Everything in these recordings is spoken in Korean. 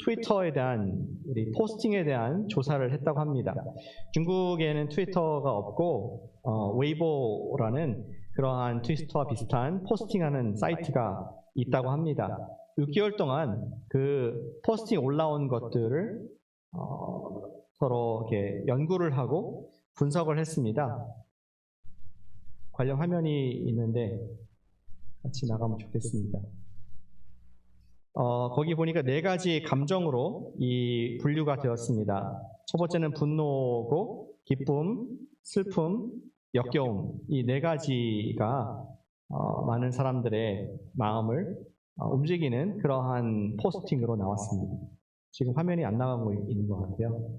트위터에 대한 우리 포스팅에 대한 조사를 했다고 합니다. 중국에는 트위터가 없고 웨이보라는 그러한 트위터와 비슷한 포스팅하는 사이트가 있다고 합니다. 6개월 동안 그 포스팅 올라온 것들을 서로 이렇게 연구를 하고 분석을 했습니다. 관련 화면이 있는데 같이 나가면 좋겠습니다. 거기 보니까 4가지 감정으로 이 분류가 되었습니다. 첫 번째는 분노고, 기쁨, 슬픔, 역겨움, 이 4가지가 많은 사람들의 마음을 움직이는 그러한 포스팅으로 나왔습니다. 지금 화면이 안 나가고 있는 것 같아요.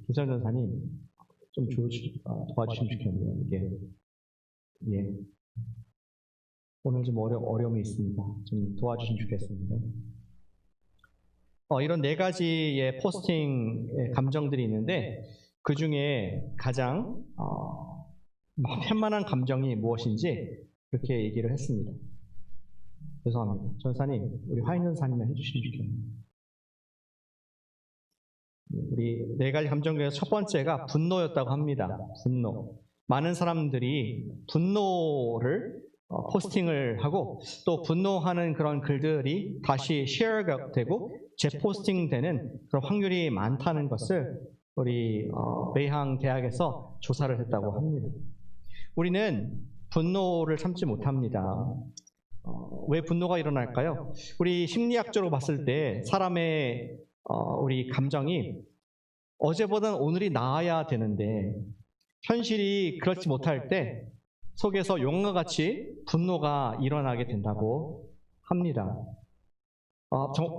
김선 전사님 좀 도와주시면 좋겠네요. 이게 예. 오늘 좀 어려움이 있습니다. 좀 도와주시면 좋겠습니다. 이런 4가지의 포스팅 감정들이 있는데 그 중에 가장 편만한 감정이 무엇인지 그렇게 얘기를 했습니다. 죄송합니다. 전사님, 우리 화인 전사님이 해주시면 좋겠습니다. 우리 4가지 감정 중에서 첫 번째가 분노였다고 합니다. 분노. 많은 사람들이 분노를 포스팅을 하고 또 분노하는 그런 글들이 다시 쉐어가 되고 재포스팅되는 그런 확률이 많다는 것을 우리 매향 대학에서 조사를 했다고 합니다. 우리는 분노를 참지 못합니다. 왜 분노가 일어날까요? 우리 심리학적으로 봤을 때 사람의 우리 감정이 어제보다는 오늘이 나아야 되는데 현실이 그렇지 못할 때 속에서 용과 같이 분노가 일어나게 된다고 합니다.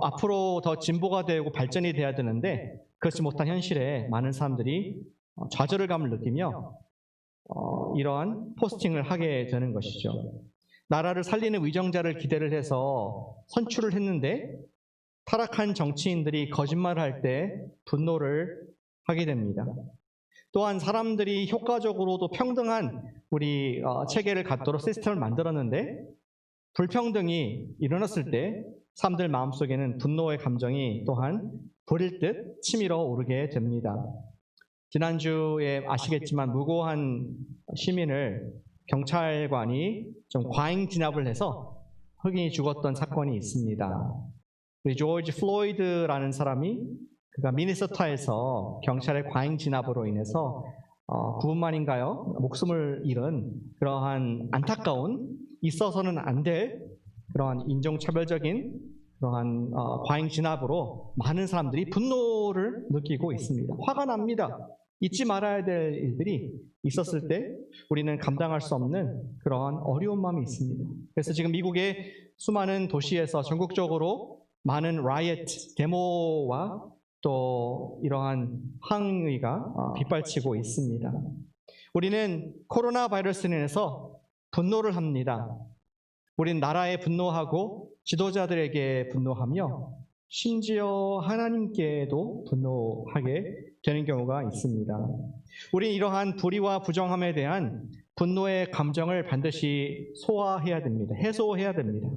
앞으로 더 진보가 되고 발전이 돼야 되는데 그렇지 못한 현실에 많은 사람들이 좌절감을 느끼며 이러한 포스팅을 하게 되는 것이죠. 나라를 살리는 위정자를 기대를 해서 선출을 했는데 타락한 정치인들이 거짓말을 할 때 분노를 하게 됩니다. 또한 사람들이 효과적으로도 평등한 우리 체계를 갖도록 시스템을 만들었는데 불평등이 일어났을 때 사람들 마음속에는 분노의 감정이 또한 불일 듯 치밀어 오르게 됩니다. 지난주에 아시겠지만 무고한 시민을 경찰관이 좀 과잉 진압을 해서 흑인이 죽었던 사건이 있습니다. 우리 조지 플로이드라는 사람이 그가 미네소타에서 경찰의 과잉 진압으로 인해서 9분만인가요? 목숨을 잃은 그러한 안타까운 있어서는 안 될 그러한 인종차별적인 그러한 과잉 진압으로 많은 사람들이 분노를 느끼고 있습니다. 화가 납니다. 잊지 말아야 될 일들이 있었을 때 우리는 감당할 수 없는 그러한 어려운 마음이 있습니다. 그래서 지금 미국의 수많은 도시에서 전국적으로 많은 라이엇, 데모와 또 이러한 항의가 빗발치고 있습니다. 우리는 코로나 바이러스로 인해서 분노를 합니다. 우리는 나라에 분노하고 지도자들에게 분노하며 심지어 하나님께도 분노하게 되는 경우가 있습니다. 우리는 이러한 불의와 부정함에 대한 분노의 감정을 반드시 소화해야 됩니다. 해소해야 됩니다.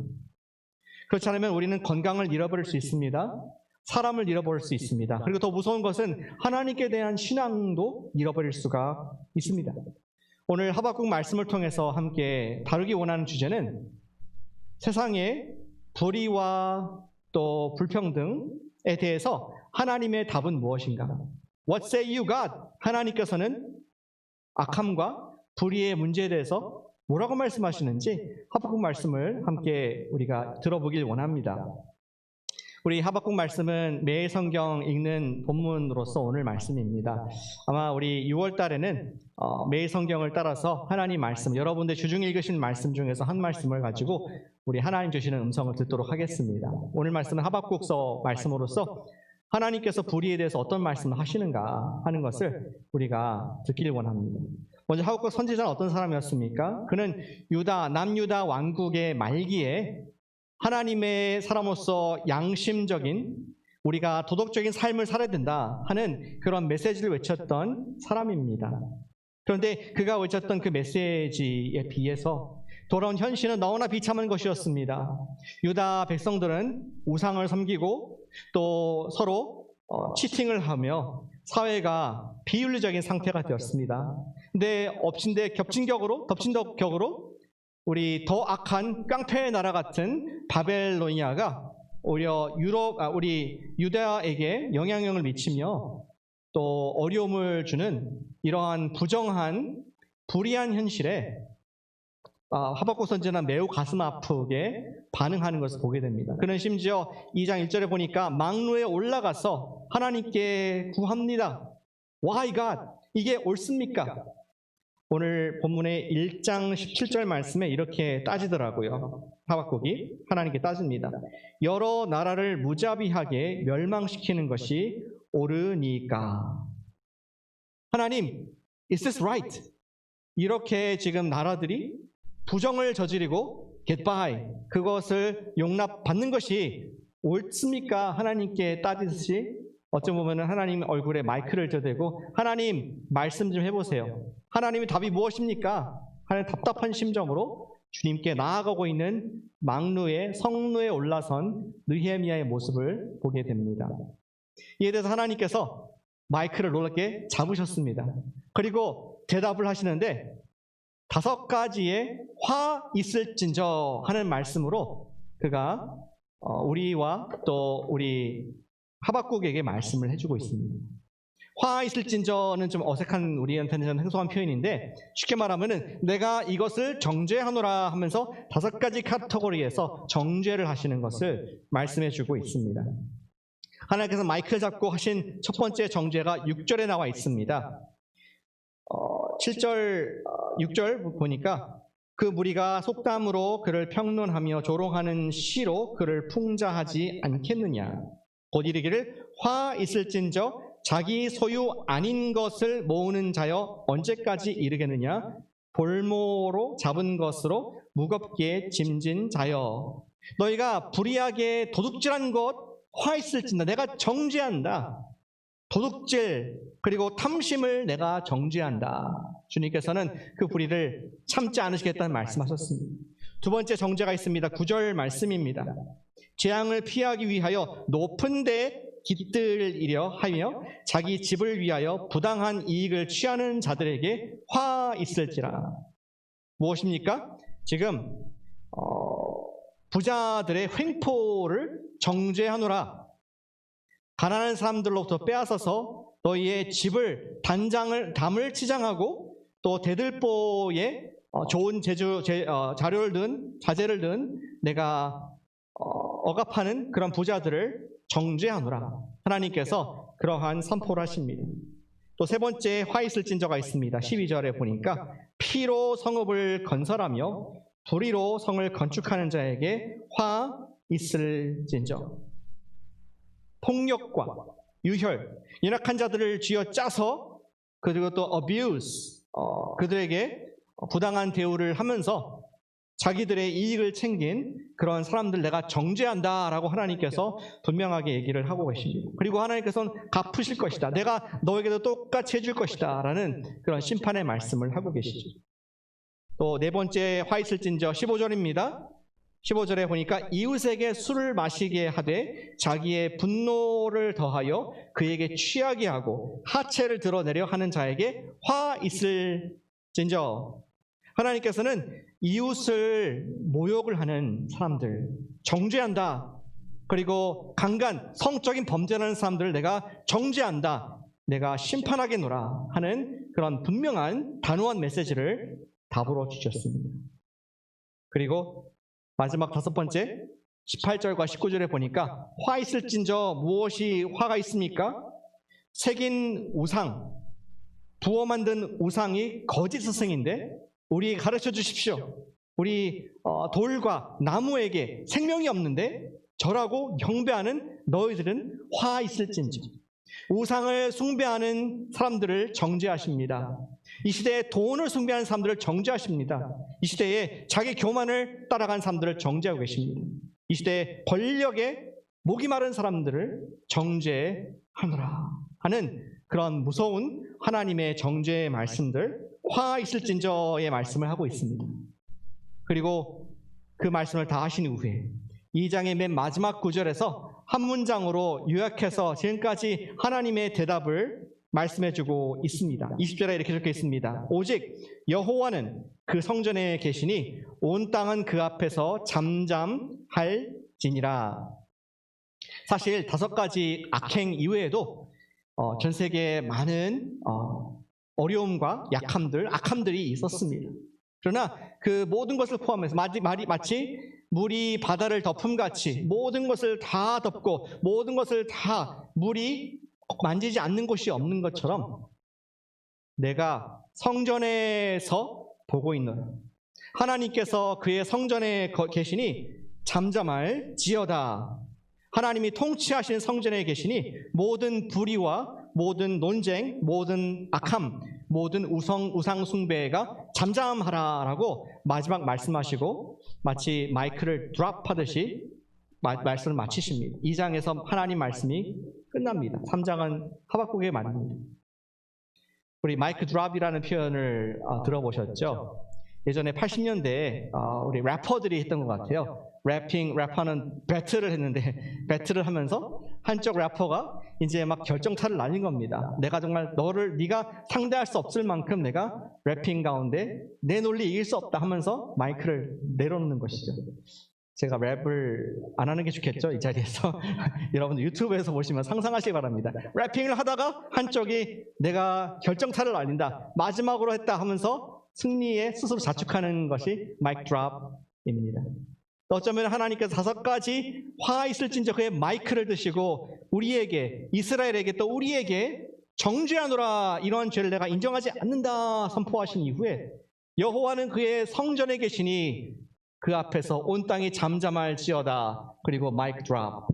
그렇지 않으면 우리는 건강을 잃어버릴 수 있습니다. 사람을 잃어버릴 수 있습니다. 그리고 더 무서운 것은 하나님께 대한 신앙도 잃어버릴 수가 있습니다. 오늘 하박국 말씀을 통해서 함께 다루기 원하는 주제는 세상의 불의와 또 불평등에 대해서 하나님의 답은 무엇인가? What say you, God? 하나님께서는 악함과 불의의 문제에 대해서 뭐라고 말씀하시는지 하박국 말씀을 함께 우리가 들어보길 원합니다. 우리 하박국 말씀은 매일 성경 읽는 본문으로서 오늘 말씀입니다. 아마 우리 6월 달에는 매일 성경을 따라서 하나님 말씀, 여러분들 주중 읽으신 말씀 중에서 한 말씀을 가지고 우리 하나님 주시는 음성을 듣도록 하겠습니다. 오늘 말씀은 하박국서 말씀으로서 하나님께서 불의에 대해서 어떤 말씀을 하시는가 하는 것을 우리가 듣기를 원합니다. 먼저 하박국 선지자는 어떤 사람이었습니까? 그는 남유다 왕국의 말기에 하나님의 사람으로서 양심적인 우리가 도덕적인 삶을 살아야 된다 하는 그런 메시지를 외쳤던 사람입니다. 그런데 그가 외쳤던 그 메시지에 비해서 돌아온 현실은 너무나 비참한 것이었습니다. 유다 백성들은 우상을 섬기고 또 서로 치팅을 하며 사회가 비윤리적인 상태가 되었습니다. 근데 덮친 격으로 우리 더 악한 깡패의 나라 같은 바벨로니아가 오히려 우리 유다에게 영향력을 미치며 또 어려움을 주는 이러한 부정한 불의한 현실에 하박국 선지자는 매우 가슴 아프게 반응하는 것을 보게 됩니다. 그는 심지어 2장 1절에 보니까 망루에 올라가서 하나님께 구합니다. Why God? 이게 옳습니까? 오늘 본문의 1장 17절 말씀에 이렇게 따지더라고요. 하박국이 하나님께 따집니다. 여러 나라를 무자비하게 멸망시키는 것이 옳으니까. 하나님, is this right? 이렇게 지금 나라들이 부정을 저지르고 get by, 그것을 용납받는 것이 옳습니까? 하나님께 따지듯이 어쩜 보면 하나님 얼굴에 마이크를 대고 하나님 말씀 좀 해보세요. 하나님의 답이 무엇입니까? 하는 답답한 심정으로 주님께 나아가고 있는 성루에 올라선 느헤미야의 모습을 보게 됩니다. 이에 대해서 하나님께서 마이크를 놀랍게 잡으셨습니다. 그리고 대답을 하시는데 5가지의 화 있을진저 하는 말씀으로 그가 우리와 또 우리 하박국에게 말씀을 해주고 있습니다. 화 있을진저는 좀 어색한 우리한테는 좀 생소한 표현인데 쉽게 말하면은 내가 이것을 정죄하노라 하면서 5가지 카테고리에서 정죄를 하시는 것을 말씀해주고 있습니다. 하나님께서 마이크를 잡고 하신 첫 번째 정죄가 6절에 나와 있습니다. 6절 보니까 그 무리가 속담으로 그를 평론하며 조롱하는 시로 그를 풍자하지 않겠느냐. 곧 이르기를 화 있을진저 자기 소유 아닌 것을 모으는 자여 언제까지 이르겠느냐. 볼모로 잡은 것으로 무겁게 짐진 자여. 너희가 불의하게 도둑질한 것 화 있을진다. 내가 정죄한다. 도둑질 그리고 탐심을 내가 정죄한다. 주님께서는 그 불의를 참지 않으시겠다는 말씀하셨습니다. 두 번째 정죄가 있습니다. 9절 말씀입니다. 재앙을 피하기 위하여 높은 데 깃들이려 하며 자기 집을 위하여 부당한 이익을 취하는 자들에게 화 있을지라. 무엇입니까? 지금 부자들의 횡포를 정죄하노라. 가난한 사람들로부터 빼앗아서 너희의 집을 담을 치장하고 또 대들보에 좋은 자재를 든 내가 억압하는 그런 부자들을 정죄하노라. 하나님께서 그러한 선포를 하십니다. 또 세 번째 화 있을진저가 있습니다. 12절에 보니까 피로 성읍을 건설하며 불의로 성을 건축하는 자에게 화 있을진저. 폭력과 유혈, 연약한 자들을 쥐어짜서 그리고 또 abuse, 그들에게 부당한 대우를 하면서 자기들의 이익을 챙긴 그런 사람들 내가 정죄한다라고 하나님께서 분명하게 얘기를 하고 계십니다. 그리고 하나님께서는 갚으실 것이다. 내가 너에게도 똑같이 해줄 것이다 라는 그런 심판의 말씀을 하고 계시죠. 또 네 번째 화 있을진저 15절입니다. 15절에 보니까 이웃에게 술을 마시게 하되 자기의 분노를 더하여 그에게 취하게 하고 하체를 드러내려 하는 자에게 화 있을진저. 하나님께서는 이웃을 모욕을 하는 사람들 정죄한다. 그리고 강간, 성적인 범죄를 하는 사람들을 내가 정죄한다. 내가 심판하겠노라 하는 그런 분명한 단호한 메시지를 답으로 주셨습니다. 그리고 마지막 5번째 18절과 19절에 보니까 화 있을진저 무엇이 화가 있습니까? 새긴 우상, 부어 만든 우상이 거짓 스승인데 우리 가르쳐 주십시오. 우리 돌과 나무에게 생명이 없는데 절하고 경배하는 너희들은 화 있을진저. 우상을 숭배하는 사람들을 정죄하십니다. 이 시대에 돈을 숭배하는 사람들을 정죄하십니다. 이 시대에 자기 교만을 따라간 사람들을 정죄하고 계십니다. 이 시대에 권력에 목이 마른 사람들을 정죄하노라 하는 그런 무서운 하나님의 정죄의 말씀들, 화 있을진저의 말씀을 하고 있습니다. 그리고 그 말씀을 다 하신 후에 2장의 맨 마지막 구절에서 한 문장으로 요약해서 지금까지 하나님의 대답을 말씀해주고 있습니다. 20절에 이렇게 적혀 있습니다. 오직 여호와는 그 성전에 계시니 온 땅은 그 앞에서 잠잠할지니라. 사실 5가지 악행 이외에도 전 세계에 많은 어려움과 악함들이 있었습니다. 그러나 그 모든 것을 포함해서 마치 물이 바다를 덮음같이 모든 것을 다 덮고 모든 것을 다 물이 만지지 않는 곳이 없는 것처럼 내가 성전에서 보고 있노라. 하나님께서 그의 성전에 계시니 잠잠할지어다. 하나님이 통치하시는 성전에 계시니 모든 불의와 모든 논쟁, 모든 악함, 모든 우상 숭배가 잠잠하라라고 마지막 말씀하시고 마치 마이크를 드랍하듯이 말씀을 마치십니다. 2장에서 하나님 말씀이 끝납니다. 3장은 하박국의 말입니다. 우리 마이크 드랍이라는 표현을 들어보셨죠? 예전에 80년대에 우리 래퍼들이 했던 것 같아요. 래퍼는 배틀을 했는데 배틀을 하면서 한쪽 래퍼가 이제 막 결정타를 날린 겁니다. 내가 정말 네가 상대할 수 없을 만큼 내가 래핑 가운데 내 논리 이길 수 없다 하면서 마이크를 내려놓는 것이죠. 제가 랩을 안 하는 게 좋겠죠? 이 자리에서. 여러분들 유튜브에서 보시면 상상하시기 바랍니다. 래핑을 하다가 한쪽이 내가 결정타를 날린다, 마지막으로 했다 하면서 승리에 스스로 자축하는 것이 마이크 드랍입니다. 어쩌면 하나님께서 5가지 화 있을진저 그의 마이크를 드시고 우리에게, 이스라엘에게 또 우리에게 정죄하노라, 이런 죄를 내가 인정하지 않는다 선포하신 이후에 여호와는 그의 성전에 계시니 그 앞에서 온 땅이 잠잠할지어다, 그리고 마이크 드랍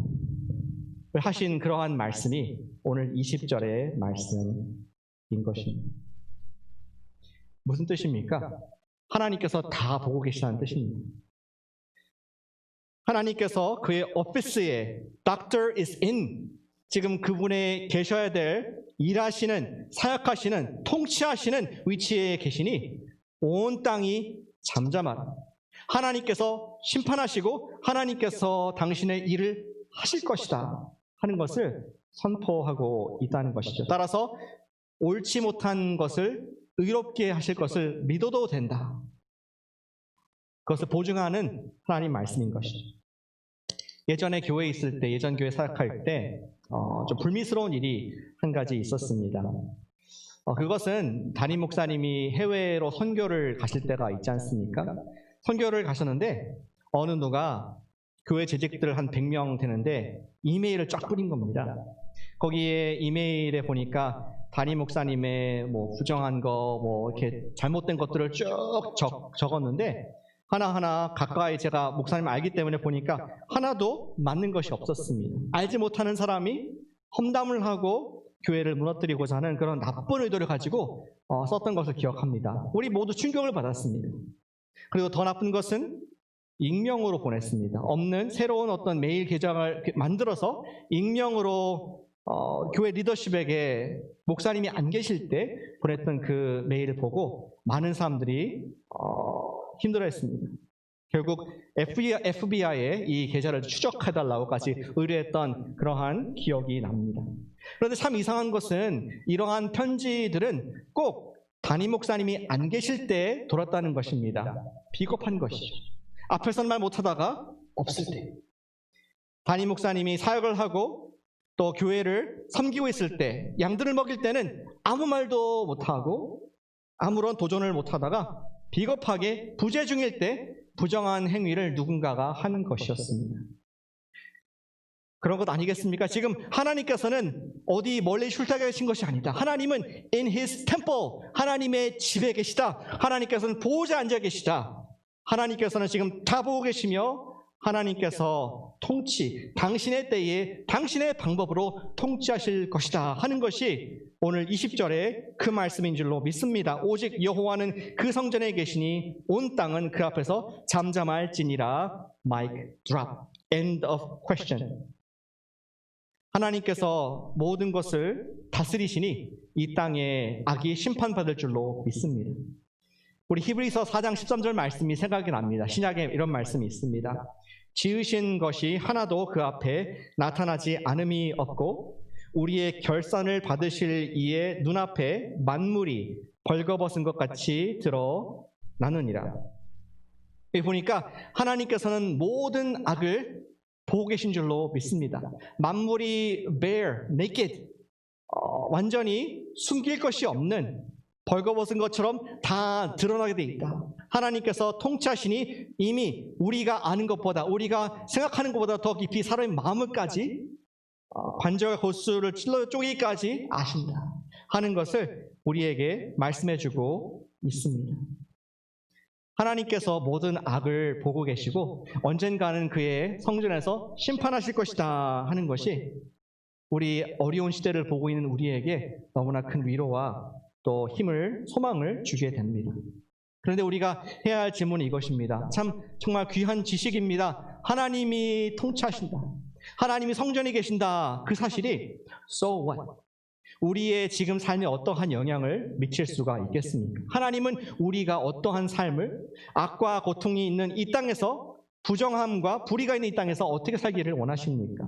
하신 그러한 말씀이 오늘 20절의 말씀인 것입니다. 무슨 뜻입니까? 하나님께서 다 보고 계시다는 뜻입니다. 하나님께서 그의 오피스에 Doctor is in, 지금 그분의 계셔야 될 일하시는, 사역하시는, 통치하시는 위치에 계시니 온 땅이 잠잠하라. 하나님께서 심판하시고 하나님께서 당신의 일을 하실 것이다 하는 것을 선포하고 있다는 것이죠. 따라서 옳지 못한 것을 의롭게 하실 것을 믿어도 된다. 그것을 보증하는 하나님 말씀인 것이죠. 예전에 교회에 있을 때, 예전 교회 사역할 때 좀 불미스러운 일이 한 가지 있었습니다. 그것은 담임 목사님이 해외로 선교를 가실 때가 있지 않습니까? 선교를 가셨는데 어느 누가 교회 재직들 한 100명 되는데 이메일을 쫙 뿌린 겁니다. 거기에 이메일에 보니까 담임 목사님의 부정한 거, 이렇게 잘못된 것들을 쭉 적었는데 하나하나 가까이 제가 목사님을 알기 때문에 보니까 하나도 맞는 것이 없었습니다. 알지 못하는 사람이 험담을 하고 교회를 무너뜨리고자 하는 그런 나쁜 의도를 가지고 썼던 것을 기억합니다. 우리 모두 충격을 받았습니다. 그리고 더 나쁜 것은 익명으로 보냈습니다. 없는 새로운 어떤 메일 계정을 만들어서 익명으로 교회 리더십에게 목사님이 안 계실 때 보냈던 그 메일을 보고 많은 사람들이 힘들어했습니다. 결국 FBI에 이 계좌를 추적해달라고까지 의뢰했던 그러한 기억이 납니다. 그런데 참 이상한 것은 이러한 편지들은 꼭 담임 목사님이 안 계실 때 돌았다는 것입니다. 비겁한 것이죠. 앞에서는 말 못하다가 없을 때, 담임 목사님이 사역을 하고 또 교회를 섬기고 있을 때, 양들을 먹일 때는 아무 말도 못하고 아무런 도전을 못하다가 비겁하게 부재 중일 때 부정한 행위를 누군가가 하는 것이었습니다. 그런 것 아니겠습니까? 지금 하나님께서는 어디 멀리 출타가 계신 것이 아니다. 하나님은 in his temple, 하나님의 집에 계시다. 하나님께서는 보호자에 앉아 계시다. 하나님께서는 지금 다 보고 계시며 하나님께서 당신의 때에 당신의 방법으로 통치하실 것이다 하는 것이 오늘 20절의 그 말씀인 줄로 믿습니다. 오직 여호와는 그 성전에 계시니 온 땅은 그 앞에서 잠잠할지니라. Mic drop. End of question. 하나님께서 모든 것을 다스리시니 이 땅에 악이 심판받을 줄로 믿습니다. 우리 히브리서 4장 13절 말씀이 생각이 납니다. 신약에 이런 말씀이 있습니다. 지으신 것이 하나도 그 앞에 나타나지 않음이 없고 우리의 결산을 받으실 이의 눈앞에 만물이 벌거벗은 것 같이 드러나느니라. 여기 보니까 하나님께서는 모든 악을 보고 계신 줄로 믿습니다. 만물이 bare, naked, 완전히 숨길 것이 없는 벌거벗은 것처럼 다 드러나게 돼 있다. 하나님께서 통치하시니 이미 우리가 아는 것보다, 우리가 생각하는 것보다 더 깊이 사람의 마음을까지 관절과 골수를 찔러 쪼개기까지 아신다 하는 것을 우리에게 말씀해주고 있습니다. 하나님께서 모든 악을 보고 계시고 언젠가는 그의 성전에서 심판하실 것이다 하는 것이 우리 어려운 시대를 보고 있는 우리에게 너무나 큰 위로와 또 힘을, 소망을 주게 됩니다. 그런데 우리가 해야 할 질문은 이것입니다. 참 정말 귀한 지식입니다. 하나님이 통치하신다. 하나님이 성전에 계신다. 그 사실이 so what? 우리의 지금 삶에 어떠한 영향을 미칠 수가 있겠습니까? 하나님은 우리가 어떠한 삶을 악과 고통이 있는 이 땅에서 부정함과 불의가 있는 이 땅에서 어떻게 살기를 원하십니까?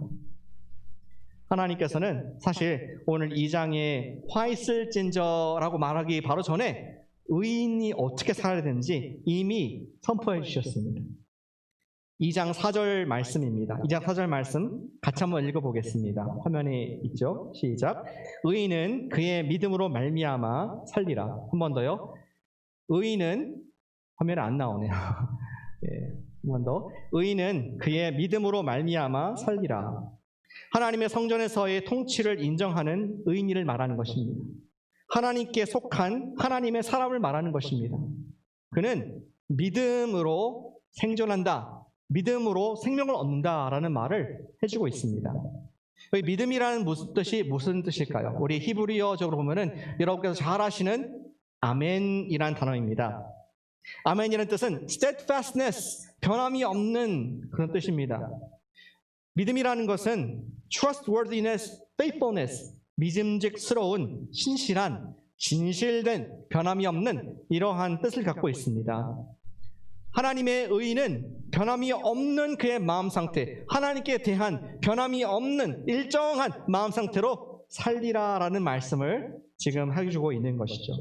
하나님께서는 사실 오늘 2장에 화 있을진저라고 말하기 바로 전에 의인이 어떻게 살아야 되는지 이미 선포해 주셨습니다. 2장 4절 말씀입니다. 2장 4절 말씀 같이 한번 읽어보겠습니다. 화면에 있죠? 시작. 의인은 그의 믿음으로 말미암아 살리라. 한 번 더요. 의인은, 화면에 안 나오네요. 네, 한 번 더. 의인은 그의 믿음으로 말미암아 살리라. 하나님의 성전에서의 통치를 인정하는 의인을 말하는 것입니다. 하나님께 속한 하나님의 사람을 말하는 것입니다. 그는 믿음으로 생존한다. 믿음으로 생명을 얻는다라는 말을 해주고 있습니다. 여기 믿음이라는 무슨 뜻일까요? 우리 히브리어적으로 보면은 여러분께서 잘 아시는 아멘이라는 단어입니다. 아멘이라는 뜻은 steadfastness, 변함이 없는 그런 뜻입니다. 믿음이라는 것은 trustworthiness, faithfulness, 믿음직스러운, 신실한, 진실된, 변함이 없는 이러한 뜻을 갖고 있습니다. 하나님의 의인은 변함이 없는 그의 마음 상태, 하나님께 대한 변함이 없는 일정한 마음 상태로 살리라라는 말씀을 지금 해주고 있는 것이죠.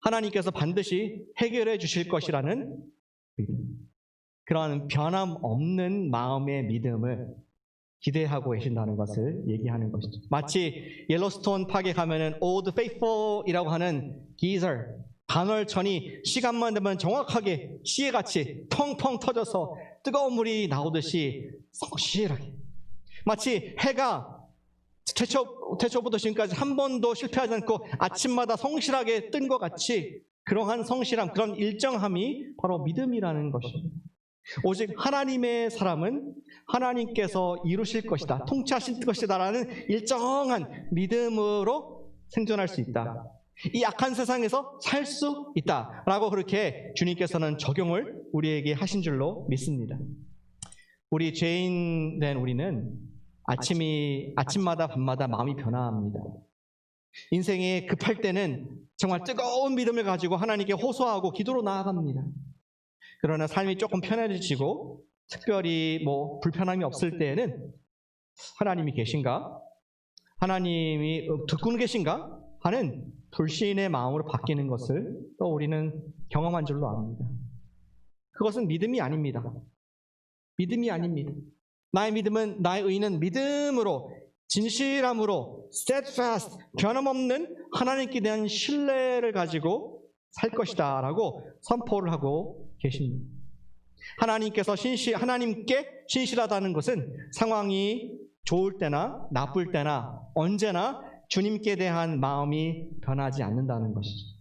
하나님께서 반드시 해결해 주실 것이라는 믿음, 그런 변함 없는 마음의 믿음을 기대하고 계신다는 것을 얘기하는 것이죠. 마치 옐로스톤 파크에 가면은 Old Faithful이라고 하는 기절, 간헐천이 시간만 되면 정확하게 시계같이 펑펑 터져서 뜨거운 물이 나오듯이 성실하게, 마치 해가 태초부터 지금까지 한 번도 실패하지 않고 아침마다 성실하게 뜬 것 같이 그러한 성실함, 그런 일정함이 바로 믿음이라는 것입니다. 오직 하나님의 사람은 하나님께서 이루실 것이다, 통치하실 것이다라는 일정한 믿음으로 생존할 수 있다. 이 악한 세상에서 살 수 있다라고 그렇게 주님께서는 적용을 우리에게 하신 줄로 믿습니다. 우리 죄인된 우리는 아침마다 밤마다 마음이 변화합니다. 인생에 급할 때는 정말 뜨거운 믿음을 가지고 하나님께 호소하고 기도로 나아갑니다. 그러나 삶이 조금 편해지고 특별히 불편함이 없을 때에는 하나님이 계신가? 하나님이 듣고는 계신가? 하는 불신의 마음으로 바뀌는 것을 또 우리는 경험한 줄로 압니다. 그것은 믿음이 아닙니다. 믿음이 아닙니다. 나의 믿음은, 나의 의는 믿음으로, 진실함으로, steadfast, 변함없는 하나님께 대한 신뢰를 가지고 살 것이다 라고 선포를 하고 계십니다. 하나님께 신실하다는 것은 상황이 좋을 때나 나쁠 때나 언제나 주님께 대한 마음이 변하지 않는다는 것이죠.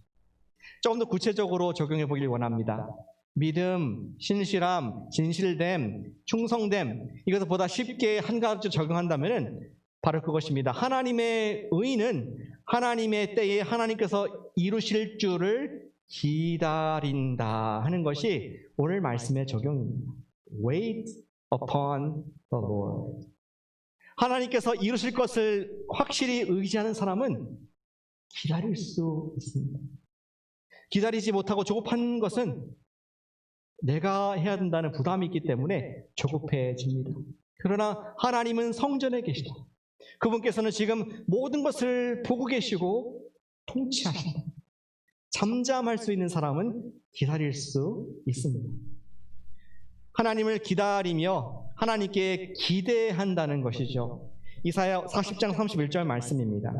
조금 더 구체적으로 적용해 보길 원합니다. 믿음, 신실함, 진실됨, 충성됨, 이것을 보다 쉽게 한 가지 적용한다면 바로 그것입니다. 하나님의 의는 하나님의 때에 하나님께서 이루실 줄을 기다린다 하는 것이 오늘 말씀의 적용입니다. Wait upon the Lord. 하나님께서 이루실 것을 확실히 의지하는 사람은 기다릴 수 있습니다. 기다리지 못하고 조급한 것은 내가 해야 된다는 부담이 있기 때문에 조급해집니다. 그러나 하나님은 성전에 계시다. 그분께서는 지금 모든 것을 보고 계시고 통치하신다. 잠잠할 수 있는 사람은 기다릴 수 있습니다. 하나님을 기다리며 하나님께 기대한다는 것이죠. 이사야 40장 31절 말씀입니다.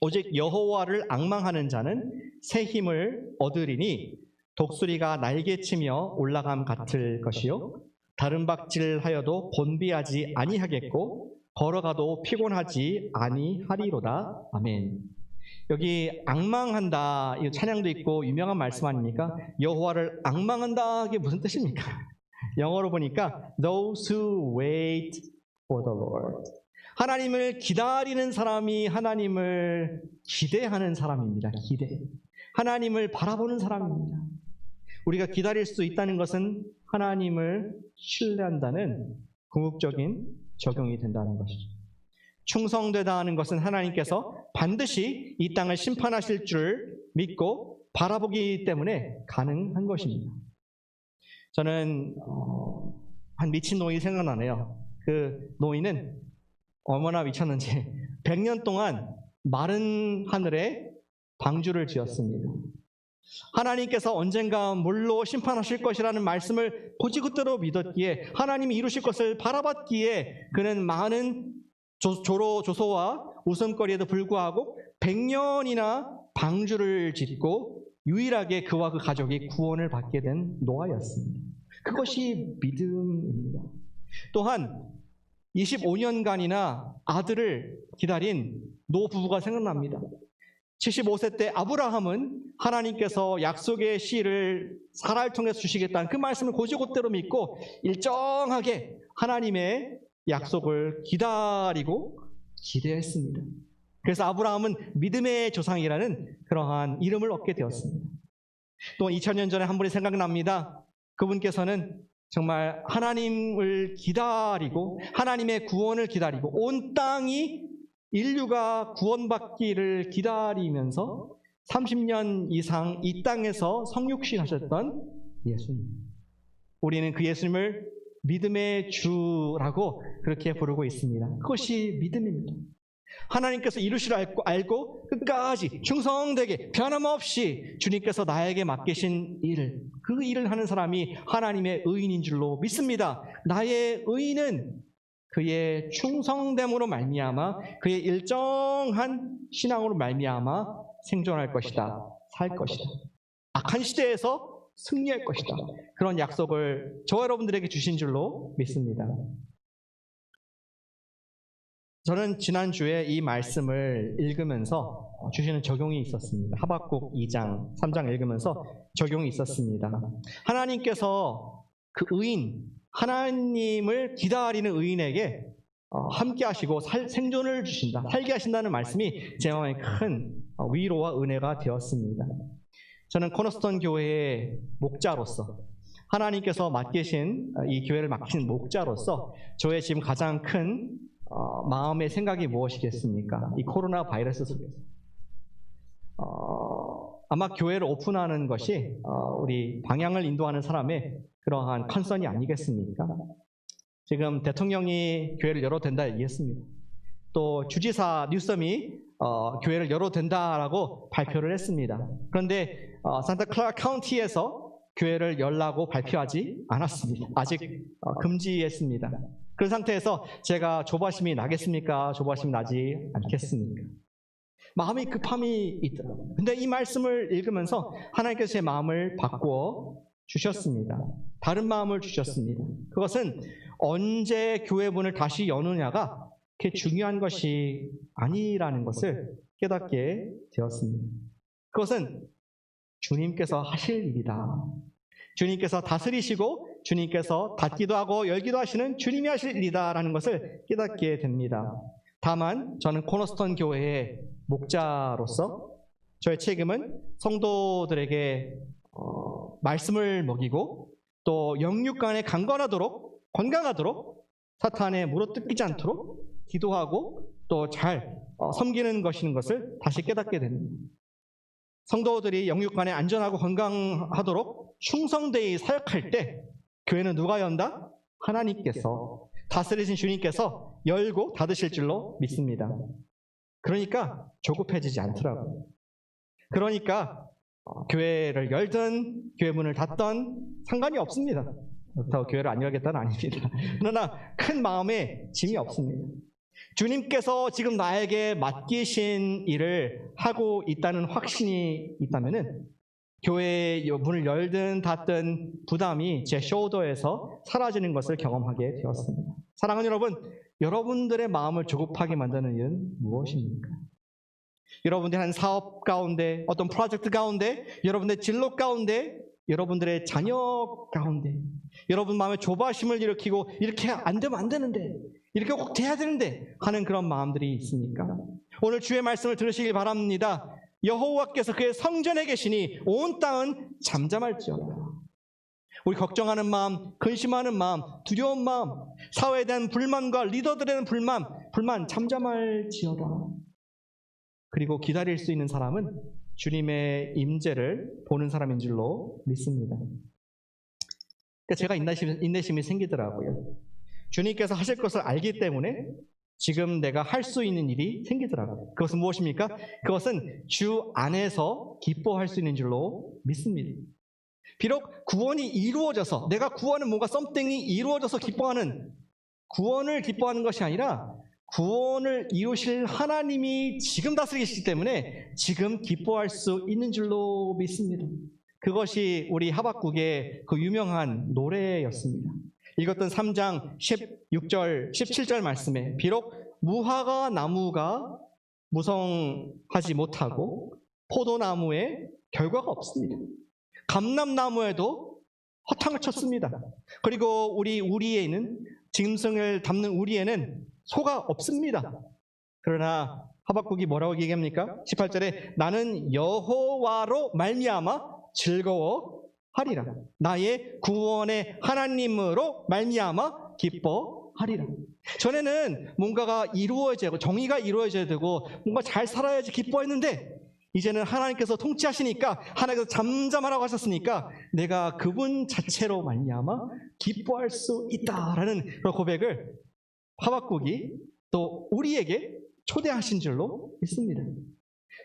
오직 여호와를 앙망하는 자는 새 힘을 얻으리니 독수리가 날개치며 올라감 같을 것이요 다른 박질하여도 곤비하지 아니하겠고 걸어가도 피곤하지 아니하리로다. 아멘. 여기 앙망한다, 이 찬양도 있고 유명한 말씀 아닙니까? 여호와를 앙망한다, 이게 무슨 뜻입니까? 영어로 보니까 those who wait for the Lord. 하나님을 기다리는 사람이 하나님을 기대하는 사람입니다. 기대. 하나님을 바라보는 사람입니다. 우리가 기다릴 수 있다는 것은 하나님을 신뢰한다는 궁극적인 적용이 된다는 것이죠. 충성되다 하는 것은 하나님께서 반드시 이 땅을 심판하실 줄 믿고 바라보기 때문에 가능한 것입니다. 저는 한 미친 노인이 생각나네요. 그 노인은 얼마나 미쳤는지 100년 동안 마른 하늘에 방주를 지었습니다. 하나님께서 언젠가 물로 심판하실 것이라는 말씀을 고지그대로 믿었기에 하나님이 이루실 것을 바라봤기에 그는 많은 조소와 웃음거리에도 불구하고 100년이나 방주를 짓고 유일하게 그와 그 가족이 구원을 받게 된 노아였습니다. 그것이 믿음입니다. 또한 25년간이나 아들을 기다린 노부부가 생각납니다. 75세 때 아브라함은 하나님께서 약속의 씨를 사라를 통해서 주시겠다는 그 말씀을 고지고대로 믿고 일정하게 하나님의 약속을 기다리고 기대했습니다. 그래서 아브라함은 믿음의 조상이라는 그러한 이름을 얻게 되었습니다. 또 2000년 전에 한 분이 생각납니다. 그분께서는 정말 하나님을 기다리고 하나님의 구원을 기다리고 온 땅이 인류가 구원받기를 기다리면서 30년 이상 이 땅에서 성육신 하셨던 예수님. 우리는 그 예수님을 믿음의 주라고 그렇게 부르고 있습니다. 그것이 믿음입니다. 하나님께서 이루시를 알고 끝까지 충성되게 변함없이 주님께서 나에게 맡기신 일, 그 일을 하는 사람이 하나님의 의인인 줄로 믿습니다. 나의 의인은 그의 충성됨으로 말미암아 그의 일정한 신앙으로 말미암아 생존할 것이다. 살 것이다. 악한 시대에서 승리할 것이다. 그런 약속을 저와 여러분들에게 주신 줄로 믿습니다. 저는 지난주에 이 말씀을 읽으면서 주시는 적용이 있었습니다. 하박국 2장, 3장 읽으면서 적용이 있었습니다. 하나님께서 그 의인, 하나님을 기다리는 의인에게 함께 하시고 생존을 주신다, 살게 하신다는 말씀이 제 마음에 큰 위로와 은혜가 되었습니다. 저는 코너스톤 교회의 목자로서 하나님께서 맡기신 이 교회를 맡기신 목자로서 저의 지금 가장 큰 마음의 생각이 무엇이겠습니까? 이 코로나 바이러스 속에서 아마 교회를 오픈하는 것이 우리 방향을 인도하는 사람의 그러한 컨선이 아니겠습니까? 지금 대통령이 교회를 열어도 된다 얘기했습니다. 또 주지사 뉴섬이 교회를 열어도 된다라고 발표를 했습니다. 그런데 산타클라 카운티에서 교회를 열라고 발표하지 않았습니다. 아직 금지했습니다. 그런 상태에서 제가 조바심이 나겠습니까? 조바심이 나지 않겠습니까? 마음이 급함이 있더라고요. 근데 이 말씀을 읽으면서 하나님께서 제 마음을 바꾸어 주셨습니다. 다른 마음을 주셨습니다. 그것은 언제 교회 문을 다시 여느냐가 그렇게 중요한 것이 아니라는 것을 깨닫게 되었습니다. 그것은 주님께서 하실 일이다. 주님께서 다스리시고 주님께서 닫기도 하고 열기도 하시는 주님이 하실 일이다라는 것을 깨닫게 됩니다. 다만 저는 코너스톤 교회의 목자로서 저의 책임은 성도들에게 말씀을 먹이고 또 영육간에 강건하도록 건강하도록 사탄에 물어뜯기지 않도록 기도하고 또 잘 섬기는 것인 것을 다시 깨닫게 됩니다. 성도들이 영육간에 안전하고 건강하도록 충성되이 사역할 때 교회는 누가 연다? 하나님께서, 다스리신 주님께서 열고 닫으실 줄로 믿습니다. 그러니까 조급해지지 않더라고요. 그러니까 교회를 열든 교회 문을 닫든 상관이 없습니다. 그렇다고 교회를 안 열겠다는 아닙니다. 그러나 큰 마음에 짐이 없습니다. 주님께서 지금 나에게 맡기신 일을 하고 있다는 확신이 있다면은 교회의 문을 열든 닫든 부담이 제 숄더에서 사라지는 것을 경험하게 되었습니다. 사랑하는 여러분, 여러분들의 마음을 조급하게 만드는 일은 무엇입니까? 여러분들의 한 사업 가운데, 어떤 프로젝트 가운데, 여러분들의 진로 가운데, 여러분들의 자녀 가운데, 여러분 마음에 조바심을 일으키고 이렇게 안 되면 안 되는데, 이렇게 꼭 돼야 되는데 하는 그런 마음들이 있습니까? 오늘 주의 말씀을 들으시길 바랍니다. 여호와께서 그의 성전에 계시니 온 땅은 잠잠할지어다. 우리 걱정하는 마음, 근심하는 마음, 두려운 마음, 사회에 대한 불만과 리더들에 대한 불만 잠잠할지어다. 그리고 기다릴 수 있는 사람은 주님의 임재를 보는 사람인 줄로 믿습니다. 그러니까 제가 인내심이 생기더라고요. 주님께서 하실 것을 알기 때문에 지금 내가 할 수 있는 일이 생기더라고요. 그것은 무엇입니까? 그것은 주 안에서 기뻐할 수 있는 줄로 믿습니다. 비록 구원이 이루어져서, 내가 구원은 뭔가 썸띵이 이루어져서 기뻐하는, 구원을 기뻐하는 것이 아니라 구원을 이루실 하나님이 지금 다스리시기 때문에 지금 기뻐할 수 있는 줄로 믿습니다. 그것이 우리 하박국의 그 유명한 노래였습니다. 읽었던 3장 16절, 17절 말씀에 비록 무화과 나무가 무성하지 못하고 포도나무에 결과가 없습니다. 감람나무에도 허탕을 쳤습니다. 그리고 우리 우리에는, 짐승을 담는 우리에는 소가 없습니다. 그러나 하박국이 뭐라고 얘기합니까? 18절에 나는 여호와로 말미암아 즐거워하리라. 나의 구원의 하나님으로 말미암아 기뻐하리라. 전에는 뭔가가 이루어져야 되고 정의가 이루어져야 되고 뭔가 잘 살아야지 기뻐했는데 이제는 하나님께서 통치하시니까, 하나님께서 잠잠하라고 하셨으니까 내가 그분 자체로 말미암아 기뻐할 수 있다라는 그런 고백을 하박국이 또 우리에게 초대하신 줄로 믿습니다.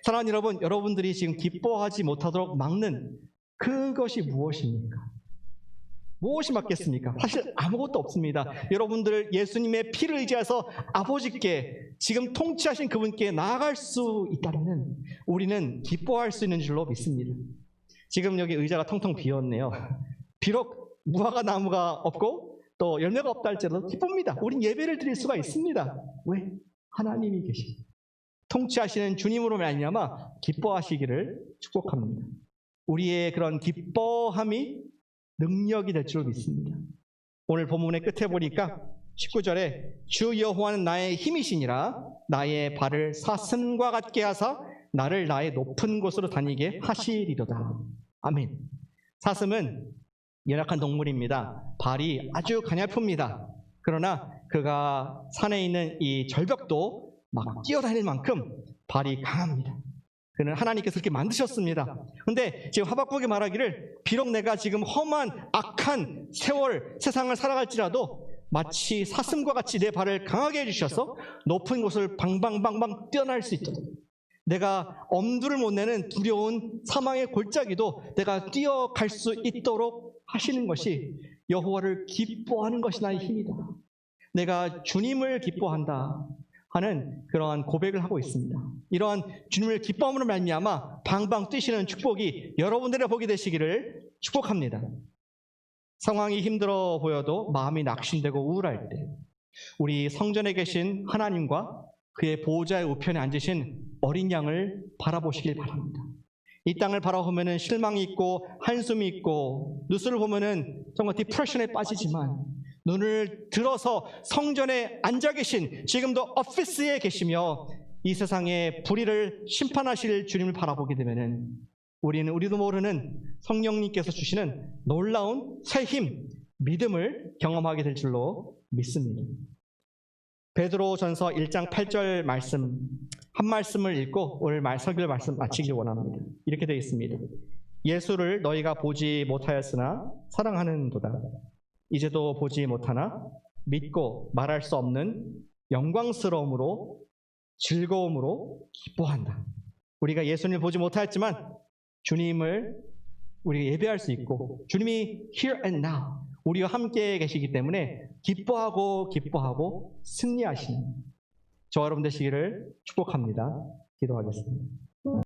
사랑하는 여러분, 여러분들이 지금 기뻐하지 못하도록 막는 그것이 무엇입니까? 무엇이 맞겠습니까? 사실 아무것도 없습니다. 여러분들 예수님의 피를 의지해서 아버지께, 지금 통치하신 그분께 나아갈 수 있다면 우리는 기뻐할 수 있는 줄로 믿습니다. 지금 여기 의자가 텅텅 비었네요. 비록 무화과 나무가 없고 또 열매가 없다 할지라도 기쁩니다. 우린 예배를 드릴 수가 있습니다. 왜? 하나님이 계십니다. 통치하시는 주님으로 말미암아 기뻐하시기를 축복합니다. 우리의 그런 기뻐함이 능력이 될 줄 믿습니다. 오늘 본문의 끝에 보니까 19절에 주 여호와는 나의 힘이시니라 나의 발을 사슴과 같게 하사 나를 나의 높은 곳으로 다니게 하시리로다. 아멘. 사슴은 연약한 동물입니다. 발이 아주 가냘픕니다. 그러나 그가 산에 있는 이 절벽도 막 뛰어다닐 만큼 발이 강합니다. 그는 하나님께서 그렇게 만드셨습니다. 그런데 지금 하박국이 말하기를 비록 내가 지금 험한 악한 세상을 살아갈지라도 마치 사슴과 같이 내 발을 강하게 해주셔서 높은 곳을 방방방방 뛰어날 수 있도록, 내가 엄두를 못 내는 두려운 사망의 골짜기도 내가 뛰어갈 수 있도록 하시는 것이 여호와를 기뻐하는 것이 나의 힘이다. 내가 주님을 기뻐한다 하는 그러한 고백을 하고 있습니다. 이러한 주님을 기뻐함으로 말미암아 방방 뛰시는 축복이 여러분들의 복이 되시기를 축복합니다. 상황이 힘들어 보여도 마음이 낙심되고 우울할 때 우리 성전에 계신 하나님과 그의 보호자의 우편에 앉으신 어린 양을 바라보시길 바랍니다. 이 땅을 바라보면 실망이 있고 한숨이 있고 뉴스를 보면 정말 디프레션에 빠지지만 눈을 들어서 성전에 앉아 계신, 지금도 오피스에 계시며 이 세상의 불의를 심판하실 주님을 바라보게 되면 우리도 모르는 성령님께서 주시는 놀라운 새 힘, 믿음을 경험하게 될 줄로 믿습니다. 베드로전서 1장 8절 말씀 한 말씀을 읽고 오늘 설교 말씀 마치기 원합니다. 이렇게 되어 있습니다. 예수를 너희가 보지 못하였으나 사랑하는도다. 이제도 보지 못하나 믿고 말할 수 없는 영광스러움으로 즐거움으로 기뻐한다. 우리가 예수님을 보지 못하였지만 주님을 우리가 예배할 수 있고 주님이 here and now 우리와 함께 계시기 때문에 기뻐하고 승리하시는 저와 여러분 되시기를 축복합니다. 기도하겠습니다.